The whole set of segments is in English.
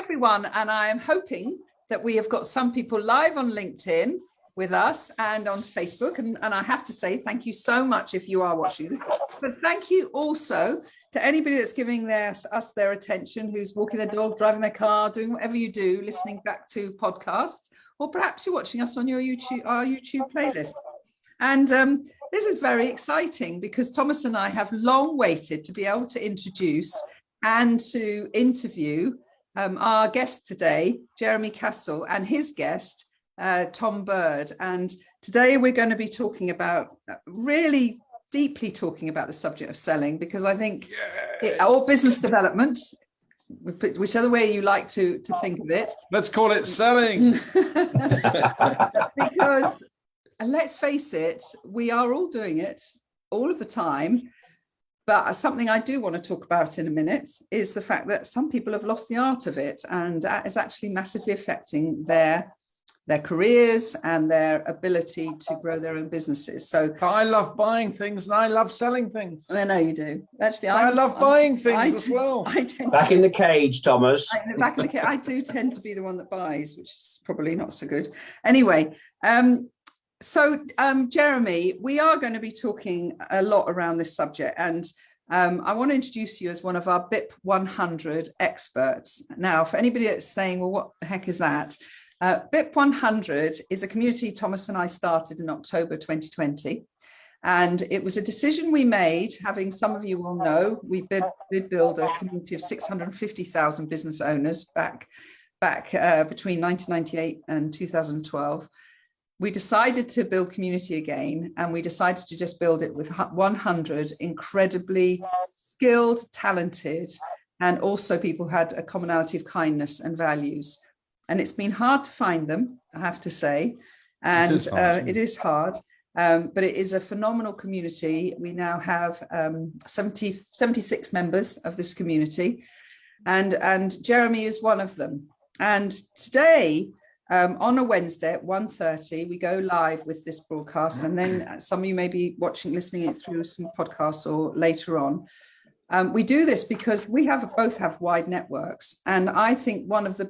everyone, and I am hoping that we have got some people live on LinkedIn with us and on Facebook, and I have to say thank you so much if you are watching this, but thank you also to anybody that's giving us their attention, who's walking their dog, driving their car, doing whatever you do, listening back to podcasts, or perhaps you're watching us on our YouTube playlist. And this is very exciting because Thomas and I have long waited to be able to introduce and to interview our guest today, Jeremy Cassell, and his guest, Tom Bird. And today we're going to be talking about, really deeply talking about the subject of selling, because I think, or business development, whichever way you like to think of it. Let's call it selling. Because let's face it, we are all doing it all of the time. But something I do want to talk about in a minute is the fact that some people have lost the art of it, and that is actually massively affecting their careers and their ability to grow their own businesses. So I love buying things and I love selling things. I know you do. Actually, I love buying things as well. Back in the cage, Thomas. Back in the cage. I do tend to be the one that buys, which is probably not so good. Anyway, so Jeremy, we are going to be talking a lot around this subject, and I want to introduce you as one of our BIP 100 experts. Now, for anybody that's saying, well, what the heck is that? BIP 100 is a community Thomas and I started in October 2020. And it was a decision we made, having, some of you will know, we did build a community of 650,000 business owners back between 1998 and 2012. We decided to build community again, and we decided to just build it with 100 incredibly skilled, talented, and also people who had a commonality of kindness and values. And it's been hard to find them, I have to say, and it is hard, but it is a phenomenal community. We now have 76 members of this community, and Jeremy is one of them. And today, on a Wednesday at 1:30, we go live with this broadcast, and then some of you may be listening it through some podcasts or later on. We do this because we both have wide networks, and I think one of the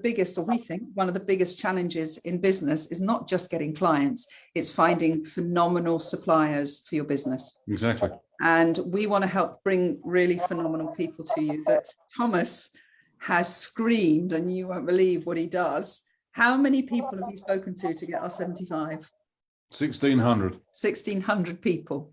biggest challenges in business is not just getting clients, it's finding phenomenal suppliers for your business. Exactly. And we want to help bring really phenomenal people to you that Thomas has screened, and you won't believe what he does. How many people have you spoken to get our 75? 1,600. 1,600 people.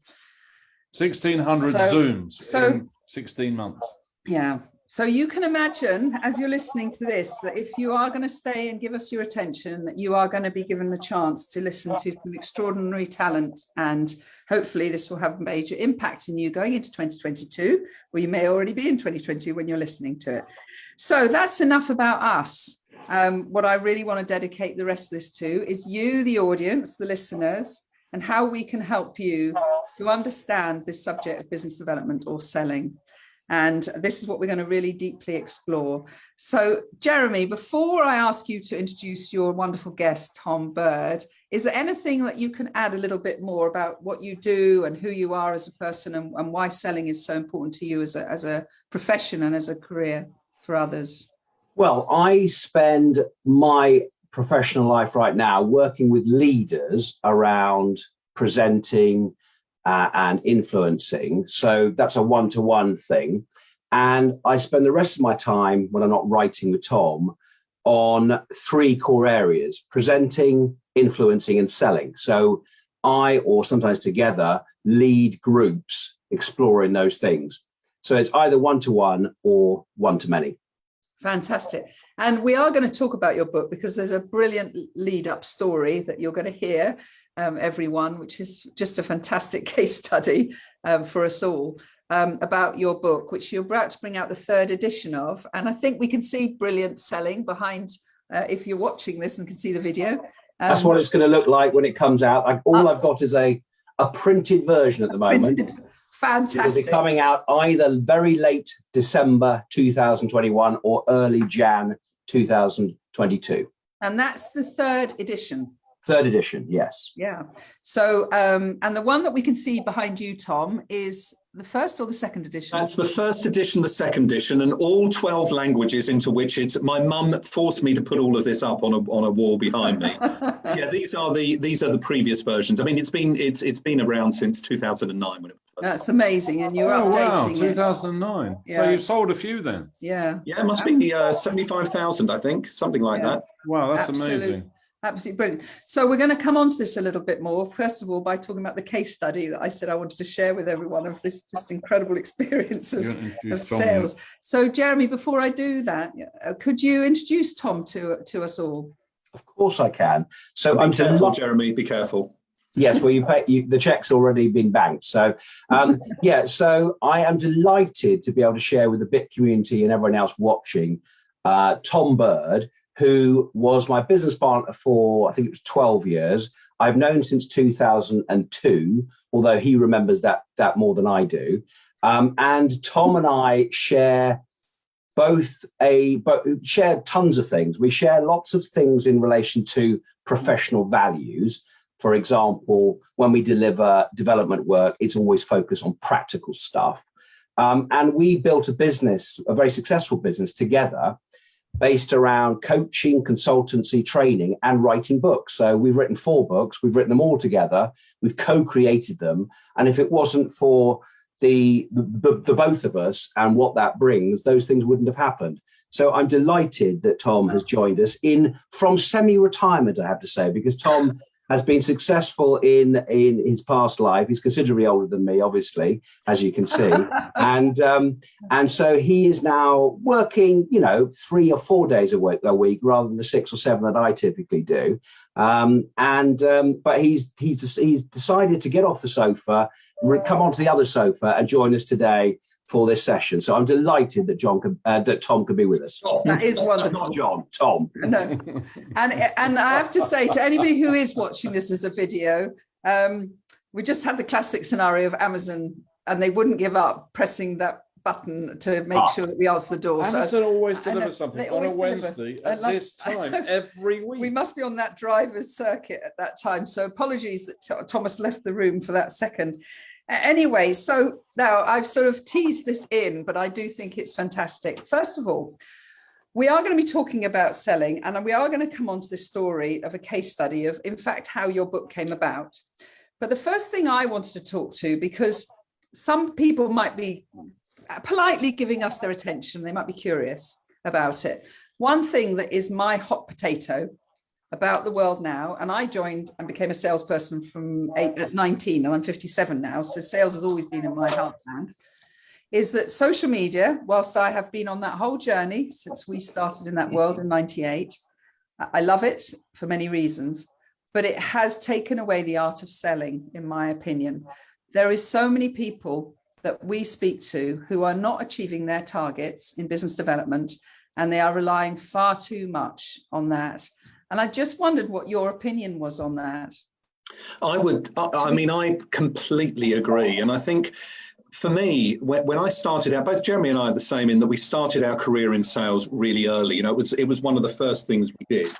1,600 Zooms in 16 months. Yeah. So you can imagine, as you're listening to this, that if you are going to stay and give us your attention, that you are going to be given the chance to listen to some extraordinary talent. And hopefully this will have a major impact in you going into 2022, or you may already be in 2022 when you're listening to it. So that's enough about us. What I really want to dedicate the rest of this to is you, the audience, the listeners, and how we can help you to understand this subject of business development or selling. And this is what we're going to really deeply explore. So, Jeremy, before I ask you to introduce your wonderful guest, Tom Bird, is there anything that you can add a little bit more about what you do and who you are as a person, and why selling is so important to you as a profession and as a career for others? Well, I spend my professional life right now working with leaders around presenting and influencing. So that's a one-to-one thing. And I spend the rest of my time, when I'm not writing with Tom, on three core areas: presenting, influencing, and selling. So I, or sometimes together, lead groups exploring those things. So it's either one-to-one or one-to-many. Fantastic. And we are going to talk about your book, because there's a brilliant lead-up story that you're going to hear, everyone, which is just a fantastic case study for us all, about your book, which you're about to bring out the 3rd edition of. And I think we can see brilliant selling behind, if you're watching this and can see the video. That's what it's going to look like when it comes out. All I've got is a printed version at the moment. Fantastic. It'll be coming out either very late December 2021 or early Jan 2022. And that's the 3rd edition. Third edition, yes. Yeah. So, and the one that we can see behind you, Tom, is the first or the second edition? That's the first edition, the second edition, and all 12 languages into which it's. My mum forced me to put all of this up on a wall behind me. Yeah, these are the previous versions. I mean, it's been around since 2009 when it was. That's amazing, and you're updating 2009. it. So you've sold a few then. Yeah. Yeah, it must be 75,000, I think, something like that. Wow, that's amazing. Absolutely brilliant. So we're going to come on to this a little bit more, first of all, by talking about the case study that I said I wanted to share with everyone of this just incredible experience of sales. So Jeremy, before I do that, could you introduce Tom to us all? Of course I can. So be careful, Jeremy, be careful. Yes, well, the check's already been banked. So, so I am delighted to be able to share with the BIP community and everyone else watching Tom Bird, who was my business partner for, I think it was 12 years. I've known since 2002, although he remembers that more than I do. And Tom and I share share tons of things. We share lots of things in relation to professional values. For example, when we deliver development work, it's always focused on practical stuff. And we built a very successful business together, based around coaching, consultancy, training, and writing books. So we've written 4 books. We've written them all together. We've co-created them. And if it wasn't for the both of us and what that brings, those things wouldn't have happened. So I'm delighted that Tom has joined us from semi-retirement, I have to say, because Tom has been successful in his past life. He's considerably older than me, obviously, as you can see. And so he is now working, 3 or 4 days a week rather than the 6 or 7 that I typically do. But he's decided to get off the sofa, come onto the other sofa and join us today for this session. So I'm delighted that Tom could be with us. That is wonderful. Not John, Tom. No. And I have to say to anybody who is watching this as a video, we just had the classic scenario of Amazon, and they wouldn't give up pressing that button to make sure that we answer the door. Amazon always delivers something on a Wednesday at this time every week. We must be on that driver's circuit at that time. So apologies that Thomas left the room for that second. Anyway, so now I've sort of teased this in, but I do think it's fantastic. First of all, we are going to be talking about selling, and we are going to come on to the story of a case study of, in fact, how your book came about. But the first thing I wanted to talk to, because some people might be politely giving us their attention, they might be curious about it. One thing that is my hot potato about the world now, and I joined and became a salesperson at 19, and I'm 57 now, so sales has always been in my heartland, is that social media, whilst I have been on that whole journey since we started in that world in 98, I love it for many reasons, but it has taken away the art of selling, in my opinion. There is so many people that we speak to who are not achieving their targets in business development, and they are relying far too much on that. And I just wondered what your opinion was on that. I completely agree. And I think for me, when I started out, both Jeremy and I are the same in that we started our career in sales really early. It was one of the first things we did.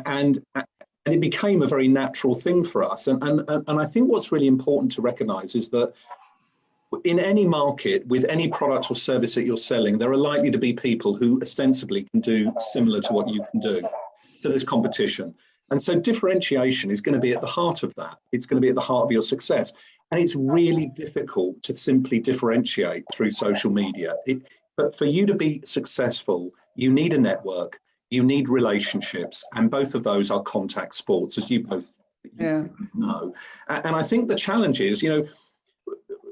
And it became a very natural thing for us. And I think what's really important to recognize is that in any market, with any product or service that you're selling, there are likely to be people who ostensibly can do similar to what you can do. So there's competition. And so differentiation is going to be at the heart of that. It's going to be at the heart of your success. And it's really difficult to simply differentiate through social media. But for you to be successful, you need a network, you need relationships, and both of those are contact sports, as you both know. And I think the challenge is,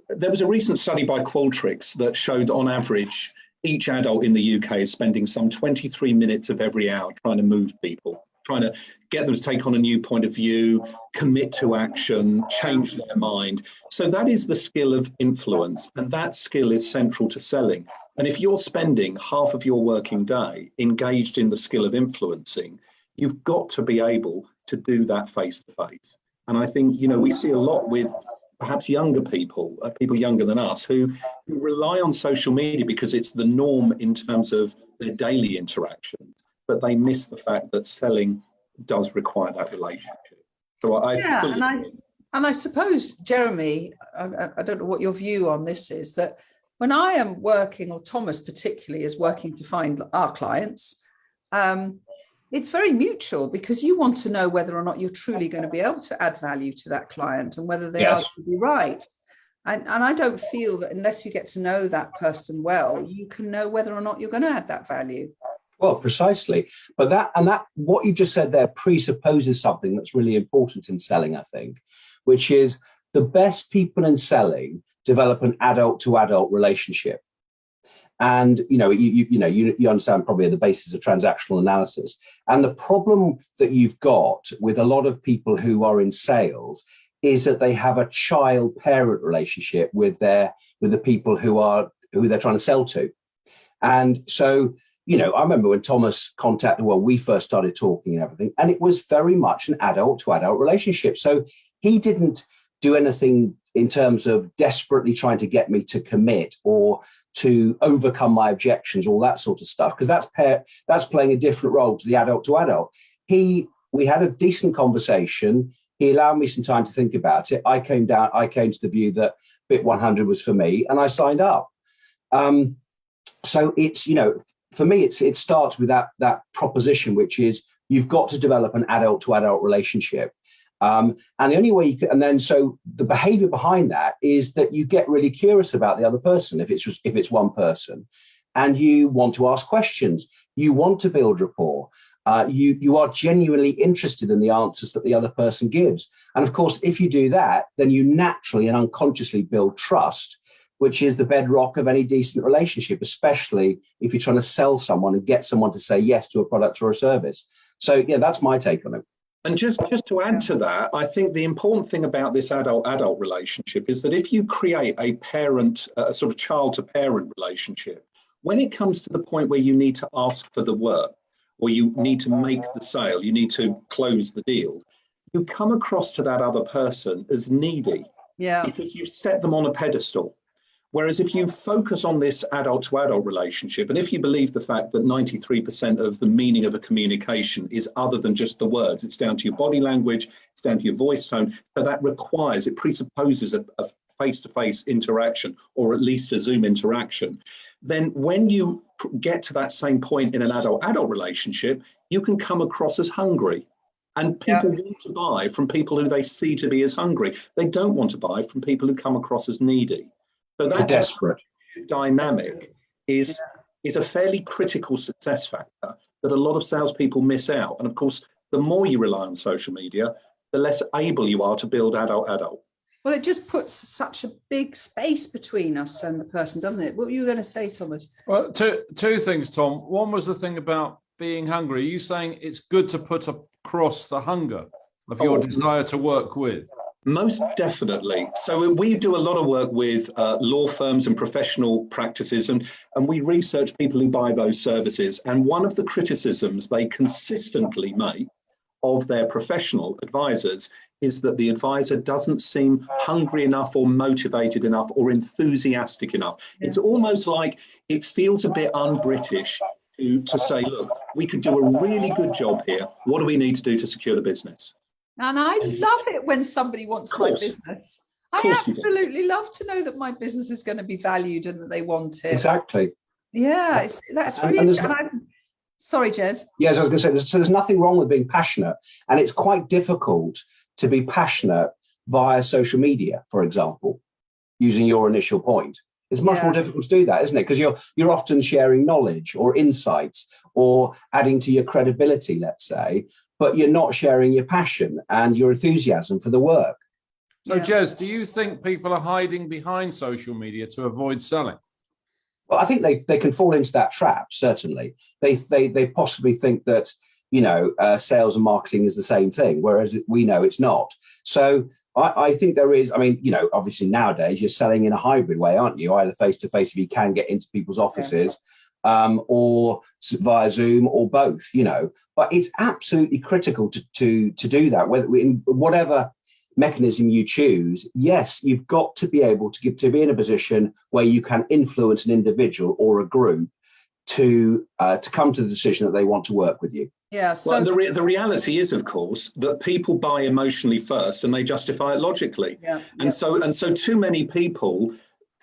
there was a recent study by Qualtrics that showed on average, each adult in the UK is spending some 23 minutes of every hour trying to move people, trying to get them to take on a new point of view, commit to action, change their mind. So that is the skill of influence, and that skill is central to selling. And if you're spending half of your working day engaged in the skill of influencing, you've got to be able to do that face to face. And I think, we see a lot with perhaps younger people younger than us, who rely on social media because it's the norm in terms of their daily interactions, but they miss the fact that selling does require that relationship. So and I suppose, Jeremy, I don't know what your view on this is, that when I am working, or Thomas particularly is working to find our clients, it's very mutual, because you want to know whether or not you're truly going to be able to add value to that client and whether they are going to be right. And I don't feel that unless you get to know that person well, you can know whether or not you're going to add that value. Well, precisely. But that what you just said there presupposes something that's really important in selling, I think, which is the best people in selling develop an adult to adult relationship. And you understand probably the basis of transactional analysis. And the problem that you've got with a lot of people who are in sales is that they have a child-parent relationship with the people who they're trying to sell to. And so, I remember when Thomas contacted, we first started talking and everything, and it was very much an adult to adult relationship. So he didn't do anything in terms of desperately trying to get me to commit or to overcome my objections, all that sort of stuff, because that's playing a different role to the adult to adult. We had a decent conversation. He allowed me some time to think about it. I came to the view that BIP100 was for me, and I signed up. So it's, for me, it starts with that proposition, which is you've got to develop an adult to adult relationship. And the only way you can, and then so the behavior behind that is that you get really curious about the other person, if it's one person, and you want to ask questions, you want to build rapport. You are genuinely interested in the answers that the other person gives. And of course, if you do that, then you naturally and unconsciously build trust, which is the bedrock of any decent relationship, especially if you're trying to sell someone and get someone to say yes to a product or a service. So yeah, that's my take on it. And just to add to that, I think the important thing about this adult relationship is that if you create a sort of child to parent relationship, when it comes to the point where you need to ask for the work, or you need to make the sale, you need to close the deal, you come across to that other person as needy, because you've set them on a pedestal. Whereas if you focus on this adult to adult relationship, and if you believe the fact that 93% of the meaning of a communication is other than just the words, it's down to your body language, it's down to your voice tone, so it presupposes a face-to-face interaction, or at least a Zoom interaction, then when you get to that same point in an adult relationship, you can come across as hungry. And people want to buy from people who they see to be as hungry. They don't want to buy from people who come across as needy. So that desperate dynamic is a fairly critical success factor that a lot of salespeople miss out. And of course, the more you rely on social media, the less able you are to build adult. Well, it just puts such a big space between us and the person, doesn't it? What were you going to say, Thomas? Well, two things, Tom. One was the thing about being hungry. Are you saying it's good to put across the hunger of your desire to work with? Most definitely. So we do a lot of work with law firms and professional practices, and we research people who buy those services. And one of the criticisms they consistently make of their professional advisors is that the advisor doesn't seem hungry enough or motivated enough or enthusiastic enough. It's almost like it feels a bit un-British to say, look, we could do a really good job here. What do we need to do to secure the business? And I love it when somebody wants my business. I absolutely love to know that my business is going to be valued and that they want it. Exactly. Yeah, that's really. Sorry, Jez. Yes, I was going to say, there's nothing wrong with being passionate, and it's quite difficult to be passionate via social media, for example, using your initial point. It's much more difficult to do that, isn't it? Because you're often sharing knowledge or insights or adding to your credibility, let's say, but you're not sharing your passion and your enthusiasm for the work. So, Jez, do you think people are hiding behind social media to avoid selling? Well, I think they can fall into that trap, certainly. They possibly think that, sales and marketing is the same thing, whereas we know it's not. So I think there is, obviously nowadays you're selling in a hybrid way, aren't you? Either face-to-face if you can get into people's offices, or via Zoom, or both, But it's absolutely critical to do that, whether in whatever mechanism you choose. Yes, you've got to be able to be in a position where you can influence an individual or a group to come to the decision that they want to work with you. Yeah. So well, the reality is, of course, that people buy emotionally first and they justify it logically. yeah, And so too many people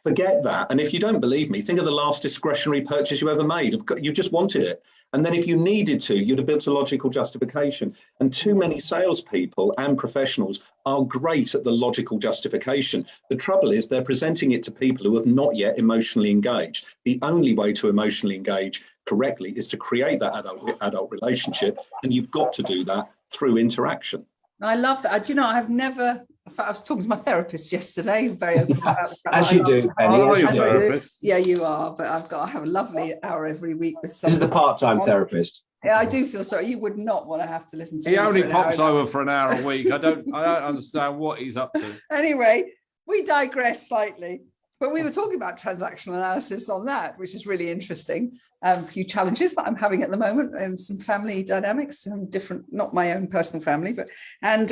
forget that. And if you don't believe me, think of the last discretionary purchase you ever made. You just wanted it. And then if you needed to, you'd have built a logical justification. And too many salespeople and professionals are great at the logical justification. The trouble is they're presenting it to people who have not yet emotionally engaged. The only way to emotionally engage correctly is to create that adult relationship. And you've got to do that through interaction. I love that. Do you know, I've never, in fact, I was talking to my therapist yesterday, very open about the fact As that you I do, love- Penny, Oh, as you you're do. therapist. Yeah, you are, but I have a lovely hour every week with This someone. is the part-time therapist. Yeah, I do feel sorry. You would not want to have to listen to He me only for an hour pops and a half. over for an hour a week. I don't understand what he's up to. Anyway, we digress slightly, but we were talking about transactional analysis on that, which is really interesting. A few challenges that I'm having at the moment and some family dynamics, some different, not my own personal family, but, and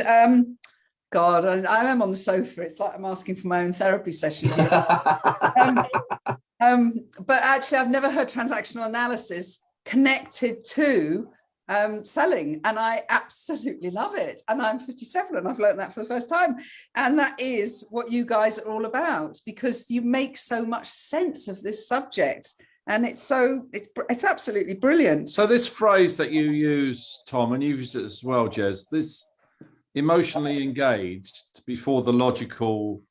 God, I am on the sofa. It's like I'm asking for my own therapy session. But actually, I've never heard transactional analysis connected to selling, and I absolutely love it. And I'm 57 and I've learned that for the first time. And that is what you guys are all about, because you make so much sense of this subject. And it's absolutely brilliant. So this phrase that you use, Tom, and you've used it as well, Jez, this emotionally engaged before the logical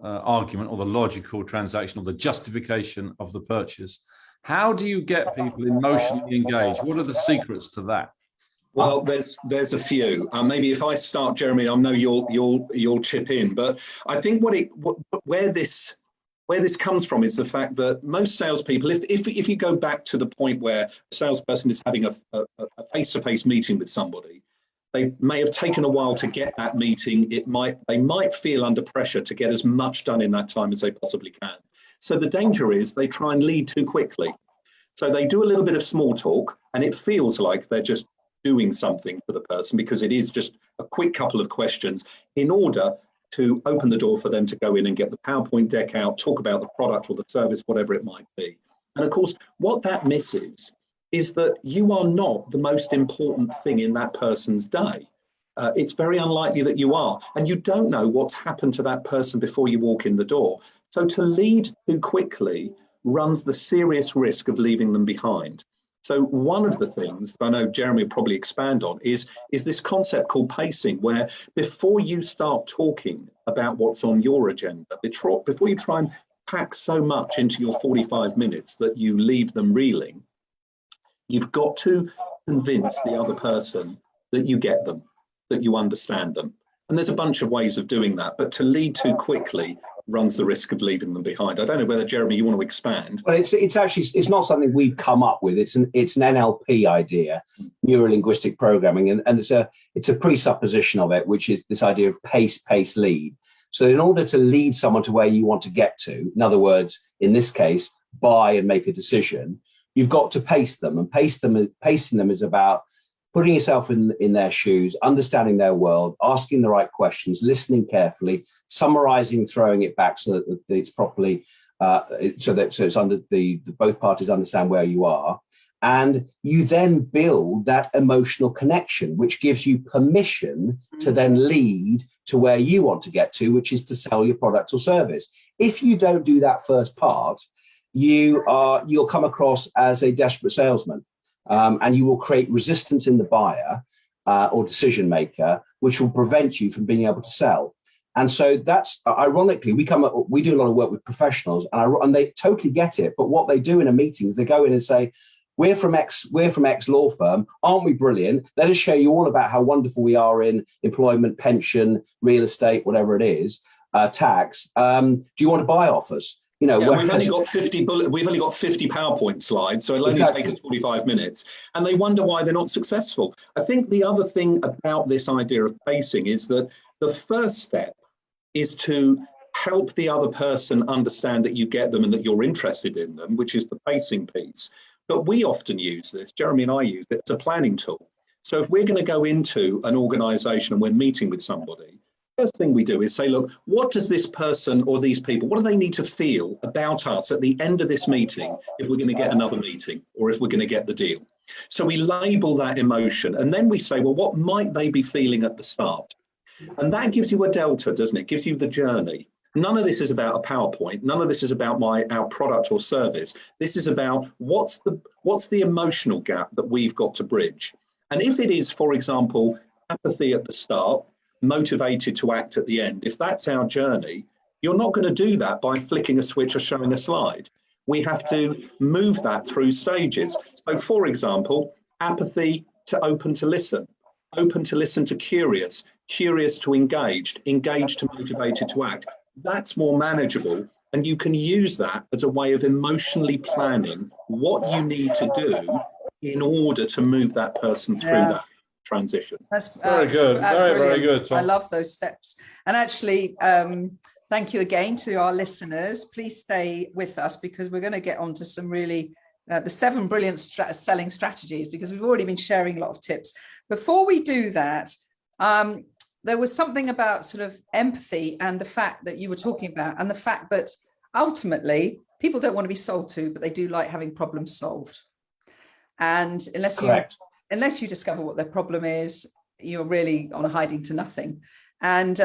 argument or the logical transaction or the justification of the purchase. How do you get people emotionally engaged? What are the secrets to that? Well, there's a few. Maybe if I start, Jeremy, I know you'll chip in. But I think where this comes from is the fact that most salespeople, if you go back to the point where a salesperson is having a face-to-face meeting with somebody, they may have taken a while to get that meeting. They might feel under pressure to get as much done in that time as they possibly can. So the danger is they try and lead too quickly. So they do a little bit of small talk, and it feels like they're just doing something for the person because it is just a quick couple of questions in order to open the door for them to go in and get the PowerPoint deck out, talk about the product or the service, whatever it might be. And of course, what that misses is that you are not the most important thing in that person's day. It's very unlikely that you are, and you don't know what's happened to that person before you walk in the door. So to lead too quickly runs the serious risk of leaving them behind. So one of the things I know Jeremy will probably expand on is this concept called pacing, where before you start talking about what's on your agenda, before you try and pack so much into your 45 minutes that you leave them reeling, you've got to convince the other person that you get them, that you understand them. And there's a bunch of ways of doing that, but to lead too quickly runs the risk of leaving them behind. I don't know whether, Jeremy, you want to expand. Well, it's actually not something we've come up with. It's an NLP idea, neuro-linguistic programming, and it's a presupposition of it, which is this idea of pace, lead. So in order to lead someone to where you want to get to, in other words, in this case, buy and make a decision, you've got to pace them, and pacing them is about putting yourself in their shoes, understanding their world, asking the right questions, listening carefully, summarizing, throwing it back so that it's properly, so it's under both parties understand where you are. And you then build that emotional connection, which gives you permission to then lead to where you want to get to, which is to sell your product or service. If you don't do that first part, you'll come across as a desperate salesman. And you will create resistance in the buyer or decision maker, which will prevent you from being able to sell. And so that's ironically, we do a lot of work with professionals, and they totally get it. But what they do in a meeting is they go in and say, we're from X law firm, aren't we brilliant? Let us show you all about how wonderful we are in employment, pension, real estate, whatever it is, tax. Do you want to buy off us? You know, yeah, we've only got 50 PowerPoint slides, so it'll only take us 45 minutes. And they wonder why they're not successful. I think the other thing about this idea of pacing is that the first step is to help the other person understand that you get them and that you're interested in them, which is the pacing piece. But we often use this, Jeremy and I use it, as a planning tool. So if we're going to go into an organization and we're meeting with somebody, first thing we do is say, look, what does this person or these people, what do they need to feel about us at the end of this meeting if we're going to get another meeting or if we're going to get the deal? So we label that emotion and then we say, well, what might they be feeling at the start? And that gives you a delta, doesn't it? It gives you the journey. None of this is about a PowerPoint. None of this is about our product or service. This is about what's the emotional gap that we've got to bridge. And if it is, for example, apathy at the start, motivated to act at the end, if that's our journey, you're not going to do that by flicking a switch or showing a slide. We have to move that through stages. So, for example, apathy to open to listen to curious, curious to engaged, engaged to motivated to act. That's more manageable. And you can use that as a way of emotionally planning what you need to do in order to move that person through that transition. That's very good. Very good, Tom. I love those steps. And actually, thank you again to our listeners. Please stay with us because we're going to get on to some really the 7 brilliant selling strategies, because we've already been sharing a lot of tips. Before we do that, there was something about sort of empathy and the fact that you were talking about, and the fact that ultimately people don't want to be sold to, but they do like having problems solved. And unless you discover what their problem is, you're really on a hiding to nothing. And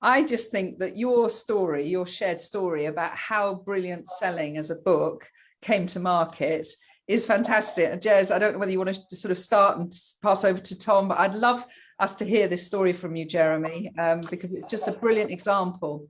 I just think that your story, your shared story about how brilliant selling as a book came to market is fantastic. And Jez, I don't know whether you want to sort of start and pass over to Tom, but I'd love us to hear this story from you, Jeremy, because it's just a brilliant example.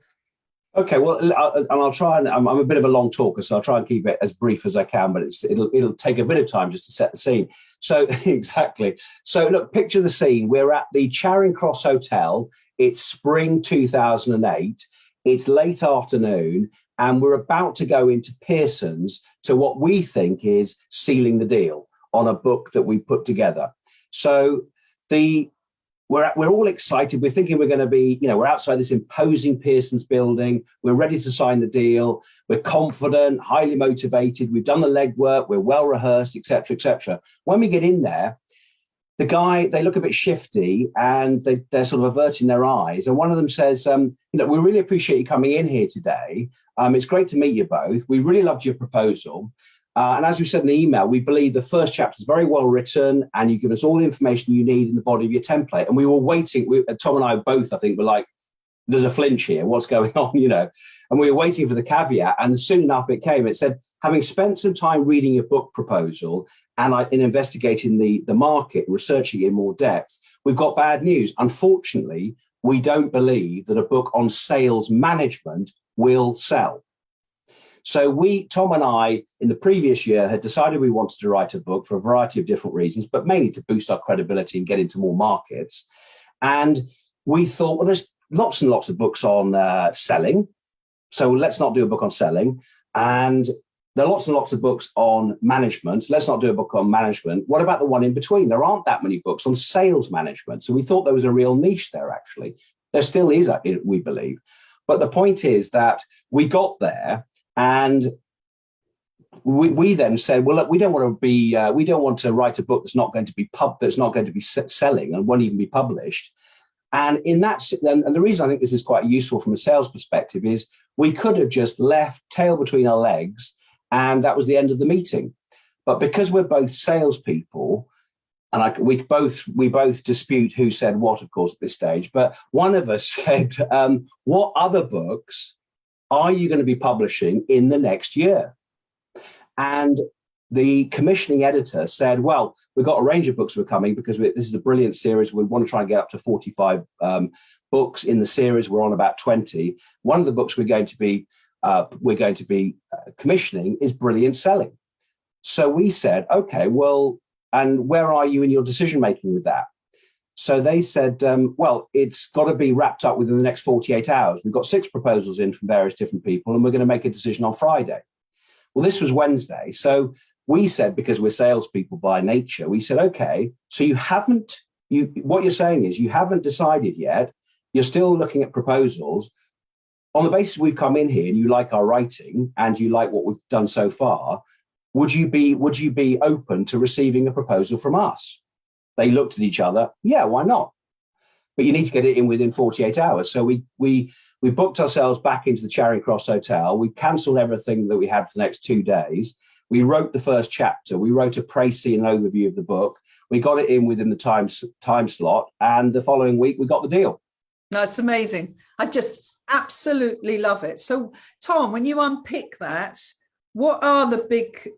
Okay, well, I'll try and I'm a bit of a long talker, so I'll try and keep it as brief as I can, but it'll take a bit of time just to set the scene. So exactly. So look, picture the scene. We're at the Charing Cross Hotel. It's spring 2008. It's late afternoon, and we're about to go into Pearson's to what we think is sealing the deal on a book that we put together. So we're all excited. We're thinking we're going to be, we're outside this imposing Pearson's building. We're ready to sign the deal. We're confident, highly motivated. We've done the legwork. We're well rehearsed, et cetera, et cetera. When we get in there, they look a bit shifty and they're sort of averting their eyes. And one of them says, we really appreciate you coming in here today. It's great to meet you both. We really loved your proposal. And as we said in the email, we believe the first chapter is very well written and you give us all the information you need in the body of your template. And we were waiting, Tom and I both, I think, were like, there's a flinch here, what's going on, And we were waiting for the caveat. And soon enough it came. It said, having spent some time reading your book proposal and in investigating the market, researching it in more depth, we've got bad news. Unfortunately, we don't believe that a book on sales management will sell. So Tom and I, in the previous year, had decided we wanted to write a book for a variety of different reasons, but mainly to boost our credibility and get into more markets. And we thought, well, there's lots and lots of books on selling. So let's not do a book on selling. And there are lots and lots of books on management. So let's not do a book on management. What about the one in between? There aren't that many books on sales management. So we thought there was a real niche there, actually. There still is, we believe. But the point is that we got there. And we then said, well, look, we don't want to write a book that's not going to be selling and won't even be published. And and the reason I think this is quite useful from a sales perspective is we could have just left tail between our legs, and that was the end of the meeting. But because we're both salespeople, and we both dispute who said what, of course, at this stage. But one of us said, what other books are you going to be publishing in the next year? And the commissioning editor said, well, we've got a range of books we're coming because this is a brilliant series. We want to try and get up to 45 books in the series. We're on about 20. One of the books we're going to be commissioning is Brilliant Selling. So we said, okay, well, and where are you in your decision making with that? So they said, well, it's got to be wrapped up within the next 48 hours. We've got 6 proposals in from various different people, and we're going to make a decision on Friday. Well, this was Wednesday. So we said, because we're salespeople by nature, we said, okay, so what you're saying is you haven't decided yet. You're still looking at proposals. On the basis we've come in here and you like our writing and you like what we've done so far, would you be open to receiving a proposal from us? They looked at each other. Yeah, why not? but you need to get it in within 48 hours. So we booked ourselves back into the Charing Cross Hotel. We cancelled everything that we had for the next 2 days. We wrote the first chapter. We wrote a précis and overview of the book. We got it in within the time slot, and the following week we got the deal. That's amazing. I just absolutely love it. So, Tom, when you unpick that, what are the big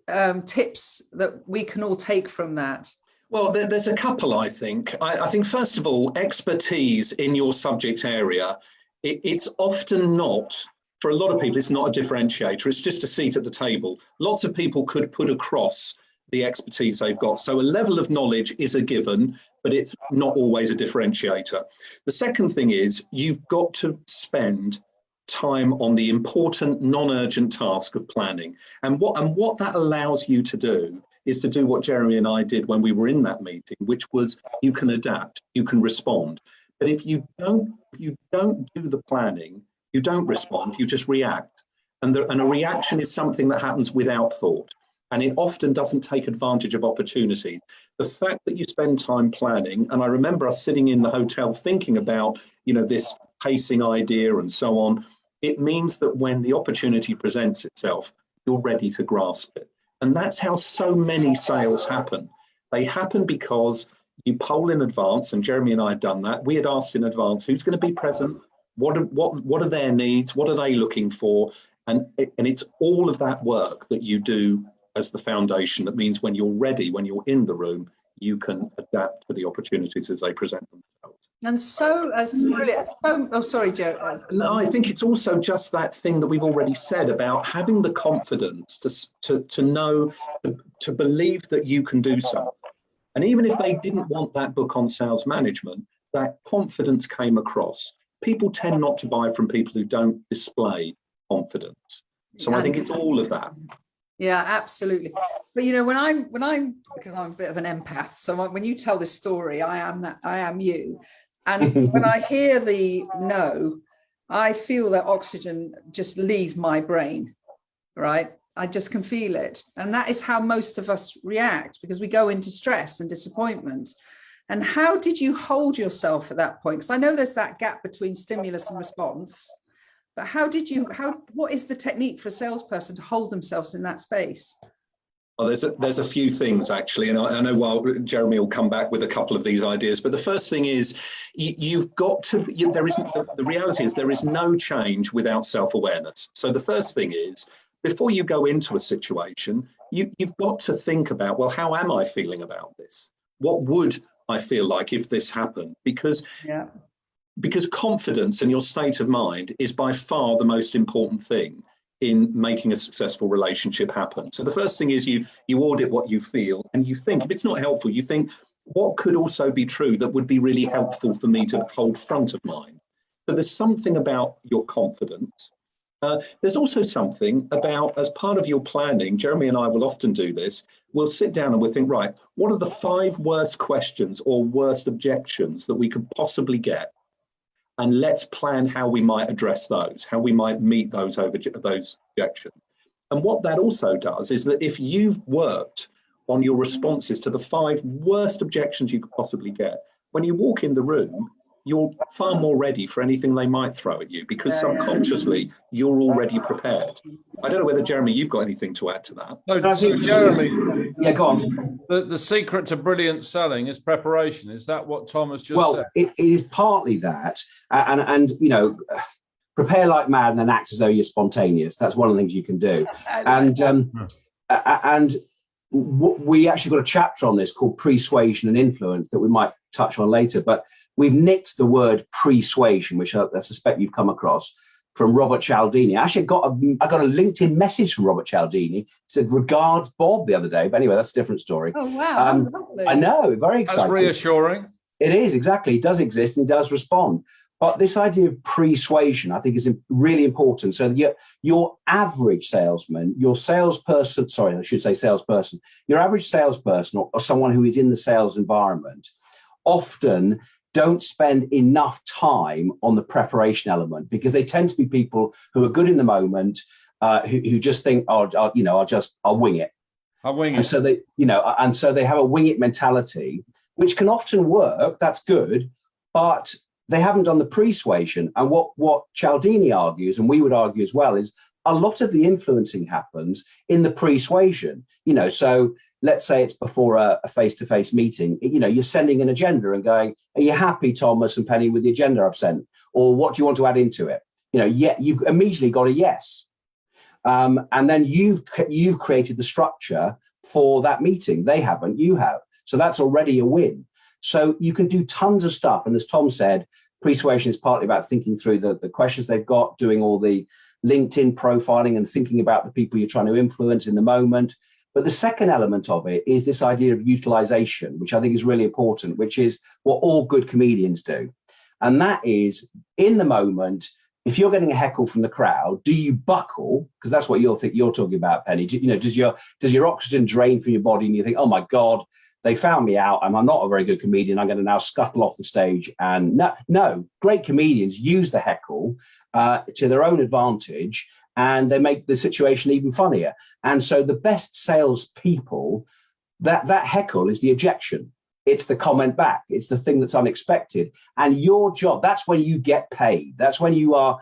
tips that we can all take from that? Well, there's a couple, I think. I think, first of all, expertise in your subject area, it's often not, for a lot of people, it's not a differentiator. It's just a seat at the table. Lots of people could put across the expertise they've got. So a level of knowledge is a given, but it's not always a differentiator. The second thing is you've got to spend time on the important non-urgent task of planning. And what that allows you to do is to do what Jeremy and I did when we were in that meeting, which was you can adapt, you can respond. But if you don't do the planning, you don't respond, you just react. And a reaction is something that happens without thought. And it often doesn't take advantage of opportunity. The fact that you spend time planning, and I remember us sitting in the hotel thinking about, this pacing idea and so on, it means that when the opportunity presents itself, you're ready to grasp it. And that's how so many sales happen. They happen because you poll in advance, and Jeremy and I had done that. We had asked in advance, who's going to be present? What are their needs? What are they looking for? And it's all of that work that you do as the foundation that means when you're ready, when you're in the room, you can adapt to the opportunities as they present themselves. And so, brilliant. Oh, sorry, Joe. No, I think it's also just that thing that we've already said about having the confidence to know, to believe that you can do something. And even if they didn't want that book on sales management, that confidence came across. People tend not to buy from people who don't display confidence. So I think it's all of that. Yeah, absolutely. But when I'm because I'm a bit of an empath, so when you tell this story, I am you. And when I hear the no, I feel that oxygen just leave my brain, right? I just can feel it. And that is how most of us react, because we go into stress and disappointment. And how did you hold yourself at that point? Because I know there's that gap between stimulus and response. But what is the technique for a salesperson to hold themselves in that space? Well, there's a few things actually, and I know Jeremy will come back with a couple of these ideas. But the first thing is you've got to. The reality is there is no change without self-awareness. So the first thing is before you go into a situation, you've got to think about, well, how am I feeling about this? What would I feel like if this happened? Because confidence and your state of mind is by far the most important thing in making a successful relationship happen. So the first thing is you audit what you feel, and you think, if it's not helpful, you think, what could also be true that would be really helpful for me to hold front of mind? So there's something about your confidence. There's also something about, as part of your planning, Jeremy and I will often do this, we'll sit down and we'll think, right, what are the 5 worst questions or worst objections that we could possibly get? And let's plan how we might address those, how we might meet those objections. And what that also does is that if you've worked on your responses to the 5 worst objections you could possibly get, when you walk in the room, you're far more ready for anything they might throw at you, because subconsciously you're already prepared. I don't know whether, Jeremy, you've got anything to add to that. So Jeremy, yeah, go on. The secret to brilliant selling is preparation. Is that what Tom has just said? Well, it is partly that, and prepare like mad and then act as though you're spontaneous. That's one of the things you can do. And we actually got a chapter on this called Pre-Suade and Influence that we might touch on later, but we've nicked the word persuasion, which I suspect you've come across, from Robert Cialdini. Actually, I got a LinkedIn message from Robert Cialdini. He said, "Regards, Bob," the other day. But anyway, that's a different story. Oh, wow. Lovely. I know, very exciting. That's reassuring. It is, exactly. He does exist and he does respond. But this idea of persuasion, I think, is really important. So your average salesman, your salesperson, sorry, I should say salesperson, your average salesperson or someone who is in the sales environment often don't spend enough time on the preparation element, because they tend to be people who are good in the moment, who just think, I'll wing it. I'll wing it. And so they have a wing it mentality, which can often work. That's good. But they haven't done the persuasion. And what Cialdini argues, and we would argue as well, is a lot of the influencing happens in the persuasion. So let's say it's before a face-to-face meeting. You're sending an agenda and going, "Are you happy, Thomas and Penny, with the agenda I've sent? Or what do you want to add into it?" You've immediately got a yes. And then you've created the structure for that meeting. They haven't, you have. So that's already a win. So you can do tons of stuff. And as Tom said, persuasion is partly about thinking through the questions they've got, doing all the LinkedIn profiling and thinking about the people you're trying to influence in the moment. But the second element of it is this idea of utilization, which I think is really important, which is what all good comedians do. And that is, in the moment, if you're getting a heckle from the crowd, do you buckle? Because that's what you're talking about, Penny. Does your oxygen drain from your body and you think, "Oh my God, they found me out and I'm not a very good comedian. I'm going to now scuttle off the stage." And no, great comedians use the heckle to their own advantage, and they make the situation even funnier. And so the best salespeople, that heckle is the objection. It's the comment back. It's the thing that's unexpected. And your job, that's when you get paid. That's when you are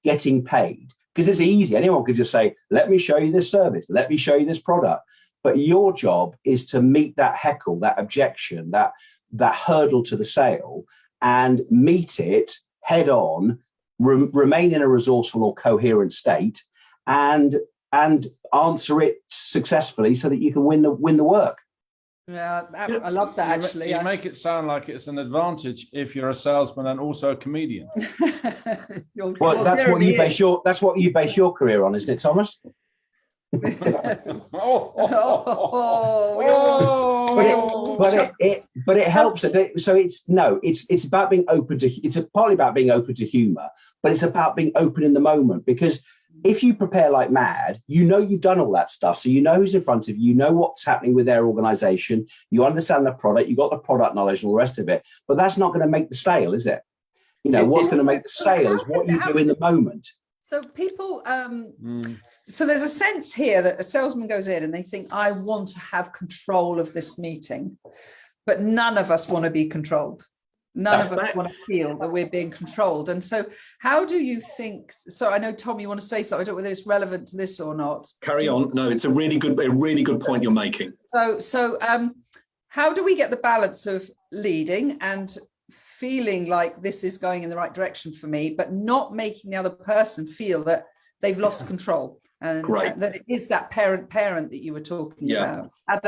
getting paid. Because it's easy. Anyone could just say, "Let me show you this service. Let me show you this product." But your job is to meet that heckle, that objection, that hurdle to the sale, and meet it head on, remain in a resourceful or coherent state, and answer it successfully so that you can win the work. Yeah, I love that, actually. You make it sound like it's an advantage if you're a salesman and also a comedian. Well, that's what you base your career on, isn't it, Thomas? But it helps. So it's about being open to. It's partly about being open to humor, but it's about being open in the moment. Because if you prepare like mad, you've done all that stuff, so you know who's in front of you, you know what's happening with their organization, you understand the product, you got the product knowledge and all the rest of it. But that's not going to make the sale, is it? What's going to make the sale is what you do in the moment. So people, so there's a sense here that a salesman goes in and they think, "I want to have control of this meeting," but none of us want to be controlled. None of us want to feel that we're being controlled. And so how do you think, so I know, Tom, you want to say something, I don't know whether it's relevant to this or not. Carry on. No, it's a really good point you're making. So how do we get the balance of leading and feeling like this is going in the right direction for me, but not making the other person feel that they've lost control, and that it is that parent that you were talking about? I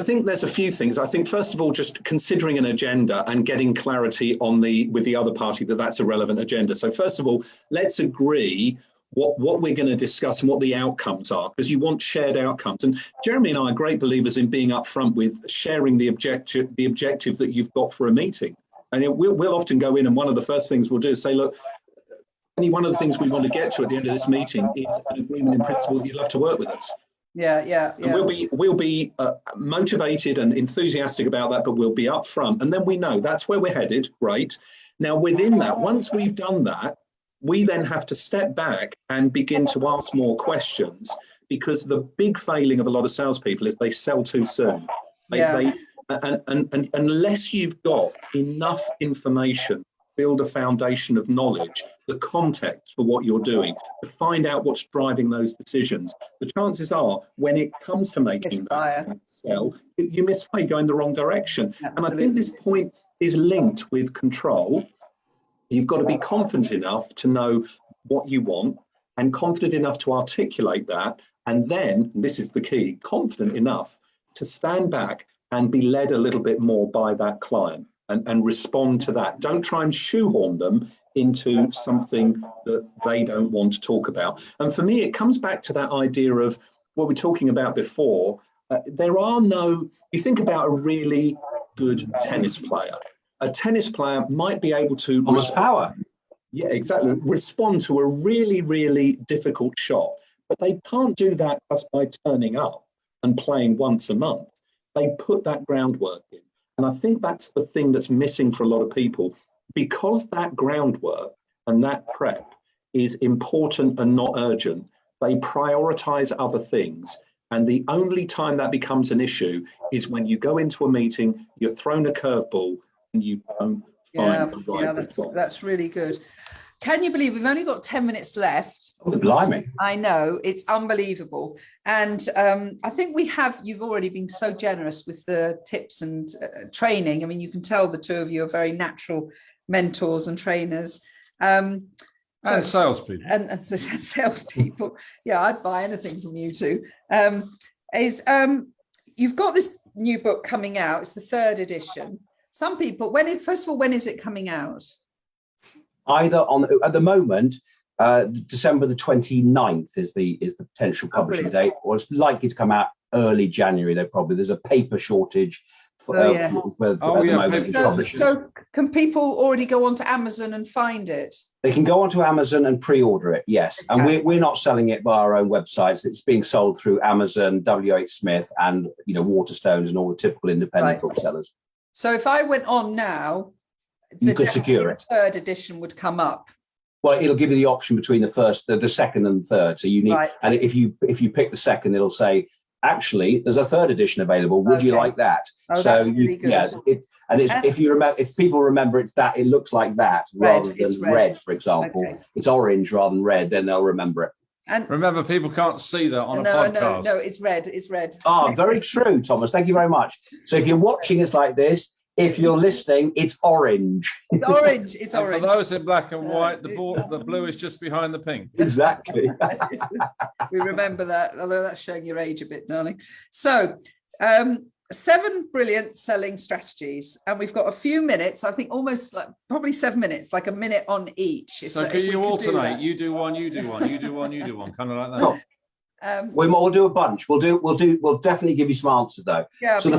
think there's a few things. I think, first of all, just considering an agenda and getting clarity with the other party that's a relevant agenda. So first of all, let's agree what we're going to discuss and what the outcomes are, because you want shared outcomes. And Jeremy and I are great believers in being upfront with sharing the objective that you've got for a meeting. And we'll often go in, and one of the first things we'll do is say, "Look, one of the things we want to get to at the end of this meeting is an agreement in principle that you'd love to work with us." Yeah. And we'll be motivated and enthusiastic about that, but we'll be upfront, and then we know that's where we're headed. Great. Now, within that, once we've done that, we then have to step back and begin to ask more questions, because the big failing of a lot of salespeople is they sell too soon. And unless you've got enough information, build a foundation of knowledge, the context for what you're doing, to find out what's driving those decisions, the chances are when it comes to making that sell, you misfire, go in the wrong direction. Absolutely. And I think this point is linked with control. You've got to be confident enough to know what you want and confident enough to articulate that. And then, this is the key, confident enough to stand back and be led a little bit more by that client and respond to that. Don't try and shoehorn them into something that they don't want to talk about. And for me, it comes back to that idea of what we were talking about before. You think about a really good tennis player. A tennis player might be able to respond to a really, really difficult shot, but they can't do that just by turning up and playing once a month. They put that groundwork in. And I think that's the thing that's missing for a lot of people, because that groundwork and that prep is important and not urgent. They prioritize other things. And the only time that becomes an issue is when you go into a meeting, you're thrown a curveball, and you don't find the right response. That's really good. Can you believe we've only got 10 minutes left? Oh, blimey. I know, it's unbelievable. And I think you've already been so generous with the tips and training. I mean, you can tell the two of you are very natural mentors and trainers. And salespeople. And salespeople. Yeah, I'd buy anything from you two. You've got this new book coming out. It's the 3rd edition. Some people, first of all, when is it coming out? Either at the moment, December the 29th is the potential publishing date, or it's likely to come out early January. There's a paper shortage for the moment. So can people already go onto Amazon and find it? They can go onto Amazon and pre-order it, yes. Okay. And we're not selling it via our own websites. It's being sold through Amazon, WH Smith, and Waterstones and all the typical independent booksellers. So if I went on now, you could secure it. 3rd edition would come up. Well, it'll give you the option between the 2nd and 3rd. So you need, and if you pick the 2nd, it'll say, actually, there's a 3rd edition available. Would you like that? Oh, so really if people remember it's that, it looks like that rather than red, for example. Okay. It's orange rather than red, then they'll remember it. And remember, people can't see that on a podcast. No, it's red. It's red. Ah, very true, Thomas. Thank you very much. So if you're watching us like this, if you're listening, it's orange. It's orange. It's orange. For those in black and white, the blue is just behind the pink. Exactly. We remember that, although that's showing your age a bit, darling. So 7 brilliant selling strategies. And we've got a few minutes, I think almost probably 7 minutes, like a minute on each. So can you alternate? You do one, you do one, you do one, you do one, kind of like that. We'll do a bunch. We'll definitely give you some answers though. Yeah. So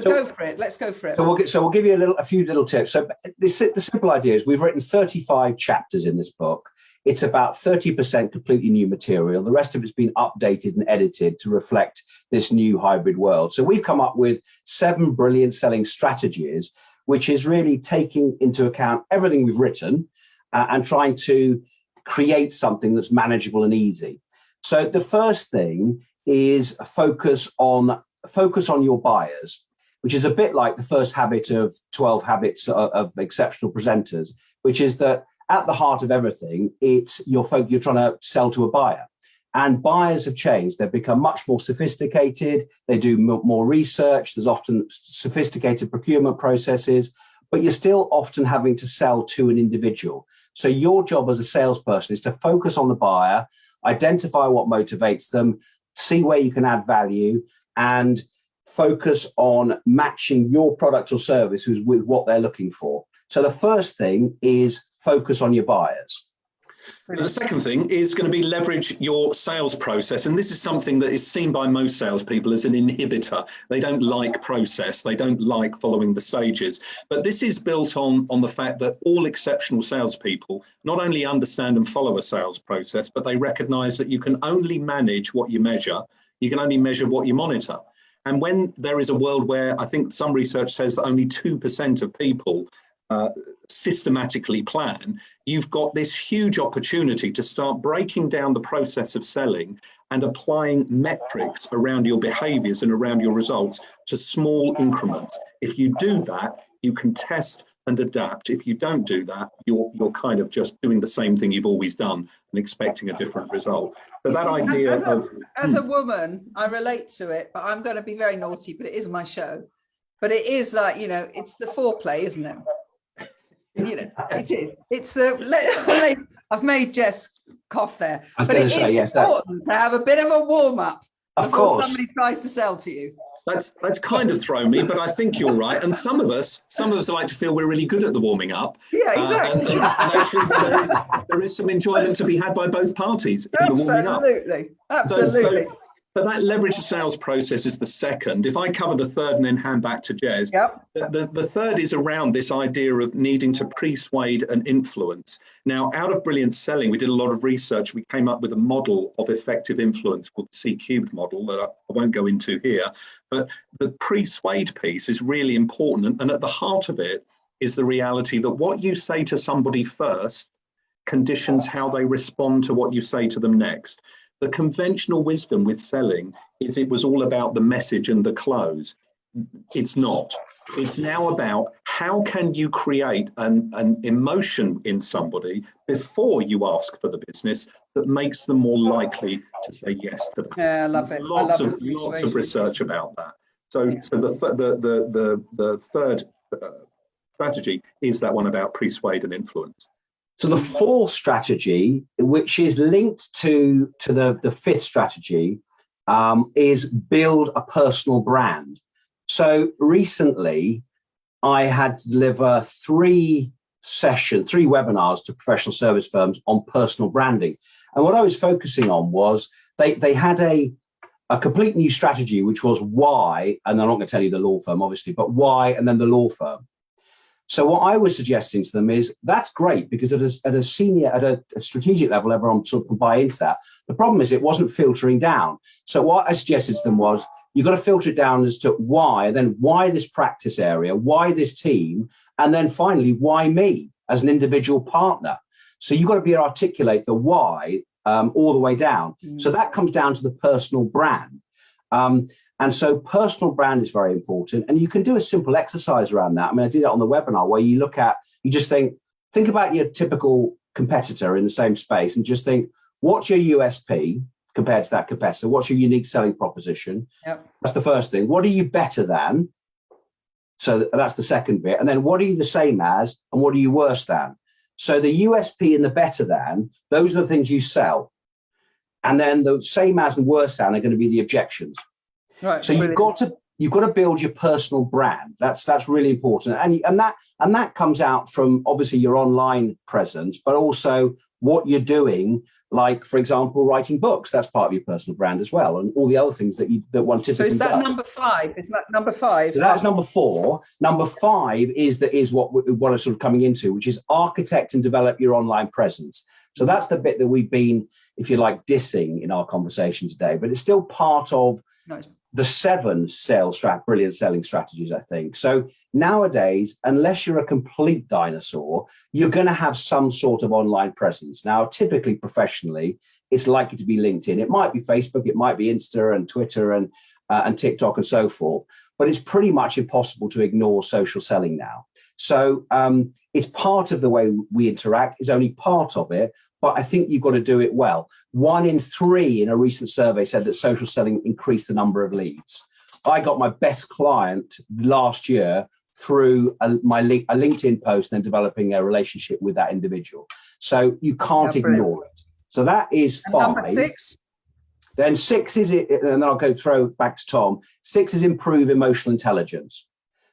go for it. Let's go for it. So we'll give you a few little tips. So the simple idea is we've written 35 chapters in this book. It's about 30% completely new material. The rest of it's been updated and edited to reflect this new hybrid world. So we've come up with 7 brilliant selling strategies, which is really taking into account everything we've written and trying to create something that's manageable and easy. So the first thing is focus on your buyers, which is a bit like the first habit of 12 habits of exceptional presenters, which is that at the heart of everything, you're trying to sell to a buyer. And buyers have changed. They've become much more sophisticated. They do more research. There's often sophisticated procurement processes, but you're still often having to sell to an individual. So your job as a salesperson is to focus on the buyer, identify what motivates them, see where you can add value, and focus on matching your product or service with what they're looking for. So the first thing is focus on your buyers. The second thing is going to be leverage your sales process. And this is something that is seen by most salespeople as an inhibitor. They don't like process. They don't like following the stages. But this is built on the fact that all exceptional salespeople not only understand and follow a sales process, but they recognize that you can only manage what you measure. You can only measure what you monitor. And when there is a world where I think some research says that only 2% of people systematically plan, you've got this huge opportunity to start breaking down the process of selling and applying metrics around your behaviors and around your results to small increments. If you do that, you can test and adapt. If you don't do that, you're kind of just doing the same thing you've always done and expecting a different result. So that idea as a woman, I relate to it, but I'm going to be very naughty, but it is my show. But it is like, it's the foreplay, isn't it? It is. It's the. I've made Jess cough there. I was going to say, yes, that's important to have a bit of a warm up. Of course, somebody tries to sell to you. That's kind of thrown me, but I think you're right. And some of us like to feel we're really good at the warming up. Yeah, exactly. And actually, there is some enjoyment to be had by both parties in the warming up. Absolutely. So that leverage the sales process is the second. If I cover the third and then hand back to Jez, the third is around this idea of needing to persuade and influence. Now, out of brilliant selling, we did a lot of research. We came up with a model of effective influence called the C-cubed model that I won't go into here. But the persuade piece is really important. And at the heart of it is the reality that what you say to somebody first conditions how they respond to what you say to them next. The conventional wisdom with selling is it was all about the message and the close. It's not. It's now about how can you create an emotion in somebody before you ask for the business that makes them more likely to say yes to that. Yeah, I love it. Lots of research about that. So, Yeah. so the third strategy is that one about pre-suade and influence. So the fourth strategy, which is linked to the fifth strategy, is build a personal brand. So recently, I had to deliver three webinars to professional service firms on personal branding. And what I was focusing on was they had a complete new strategy, which was why, and I'm not going to tell you the law firm, obviously, but why, and then the law firm. So what I was suggesting to them is that's great because at a strategic level, everyone sort of can buy into that. The problem is it wasn't filtering down. So what I suggested to them was you've got to filter it down as to why, and then why this practice area, why this team, and then finally, why me as an individual partner. So you've got to be able to articulate the why all the way down. So that comes down to the personal brand. And so personal brand is very important. And you can do a simple exercise around that. I mean, I did it on the webinar where you just think about your typical competitor in the same space and just think, what's your USP compared to that competitor? What's your unique selling proposition? Yep. That's the first thing. What are you better than? So that's the second bit. And then what are you the same as? And what are you worse than? So the USP and the better than, those are the things you sell. And then the same as and worse than are going to be the objections. Right. So you've got to build your personal brand. That's really important. And that comes out from obviously your online presence, but also what you're doing. Like, for example, writing books, that's part of your personal brand as well, and all the other things that one typically does. So is that number 5? Is that number 5? So that's number 4. Number 5 is what I'm sort of coming into, which is architect and develop your online presence. So that's the bit that we've been, if you like, dissing in our conversation today, but it's still part of the 7 brilliant selling strategies, I think. So nowadays, unless you're a complete dinosaur, you're going to have some sort of online presence. Now, typically professionally, it's likely to be LinkedIn. It might be Facebook, it might be Insta and Twitter and TikTok and so forth, but it's pretty much impossible to ignore social selling now. So it's part of the way we interact, it's only part of it, but I think you've got to do it well. 1 in 3 in a recent survey said that social selling increased the number of leads. I got my best client last year through a LinkedIn post and then developing a relationship with that individual. So you can't ignore it. So that is 5. Number 6. Then 6 is it, and then I'll throw back to Tom. 6 is improve emotional intelligence.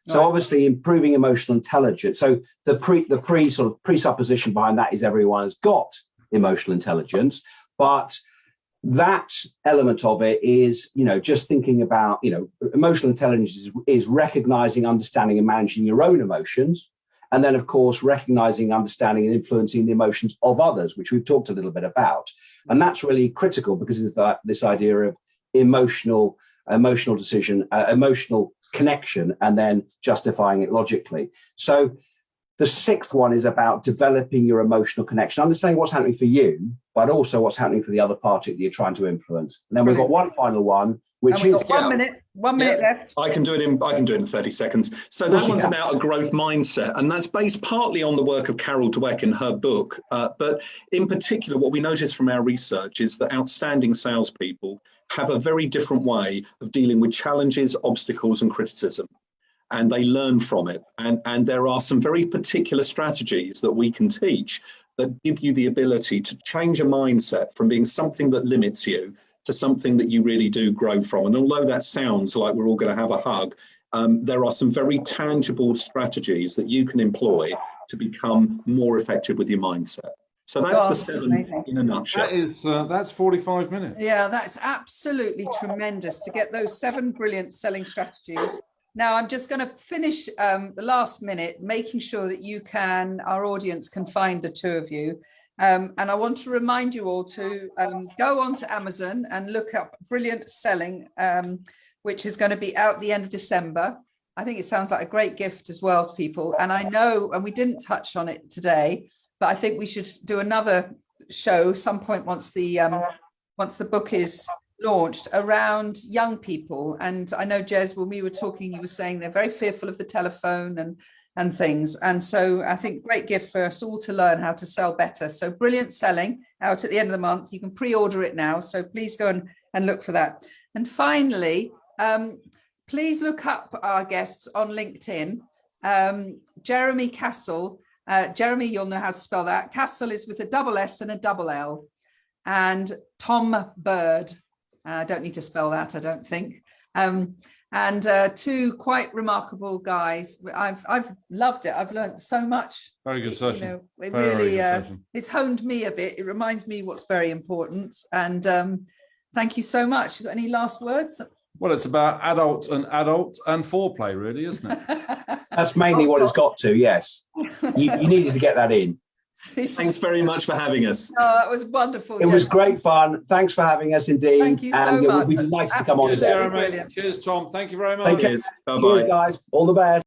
So obviously improving emotional intelligence. So the presupposition behind that is everyone has got emotional intelligence, but that element of it is, just thinking about, emotional intelligence is recognizing, understanding and managing your own emotions. And then, of course, recognizing, understanding and influencing the emotions of others, which we've talked a little bit about. And that's really critical because it's this idea of emotional decision, emotional connection, and then justifying it logically. So the 6th one is about developing your emotional connection, understanding what's happening for you, but also what's happening for the other party that you're trying to influence. And then we've got one final one, which is 1 minute left. I can do it in 30 seconds. So that one's about a growth mindset, and that's based partly on the work of Carol Dweck in her book. But in particular, what we notice from our research is that outstanding salespeople have a very different way of dealing with challenges, obstacles, and criticism. And they learn from it. And there are some very particular strategies that we can teach that give you the ability to change a mindset from being something that limits you to something that you really do grow from. And although that sounds like we're all going to have a hug, there are some very tangible strategies that you can employ to become more effective with your mindset. So that's the 7 amazing. In a nutshell. That's 45 minutes. Yeah, that's absolutely tremendous to get those 7 brilliant selling strategies. Now, I'm just going to finish the last minute, making sure that our audience can find the 2 of you. And I want to remind you all to go onto Amazon and look up Brilliant Selling, which is going to be out the end of December. I think it sounds like a great gift as well to people. And I know, and we didn't touch on it today, but I think we should do another show some point once the book is launched around young people. And I know, Jez, when we were talking, you were saying they're very fearful of the telephone and things. And so I think great gift for us all to learn how to sell better. So Brilliant Selling out at the end of the month. You can pre-order it now. So please go and look for that. And finally, please look up our guests on LinkedIn. Jeremy Cassell. Jeremy, you'll know how to spell that. Cassell is with a double S and a double L. And Tom Bird. I don't need to spell that, I don't think. And two quite remarkable guys. I've loved it. I've learned so much. Very good session. You know, it Very really good session. it's honed me a bit. It reminds me what's very important. And thank you so much. You got any last words? Well, it's about adult and foreplay, really, isn't it? That's mainly what it's got to. Yes, you needed to get that in. Thanks very much for having us. Oh, that was wonderful. It was great fun. Thanks for having us indeed. Thank you so and much. we'll be delighted to come on Absolutely today. brilliant. Cheers, Tom. Thank you very much. Take care. Cheers. Bye-bye. Cheers, guys. All the best.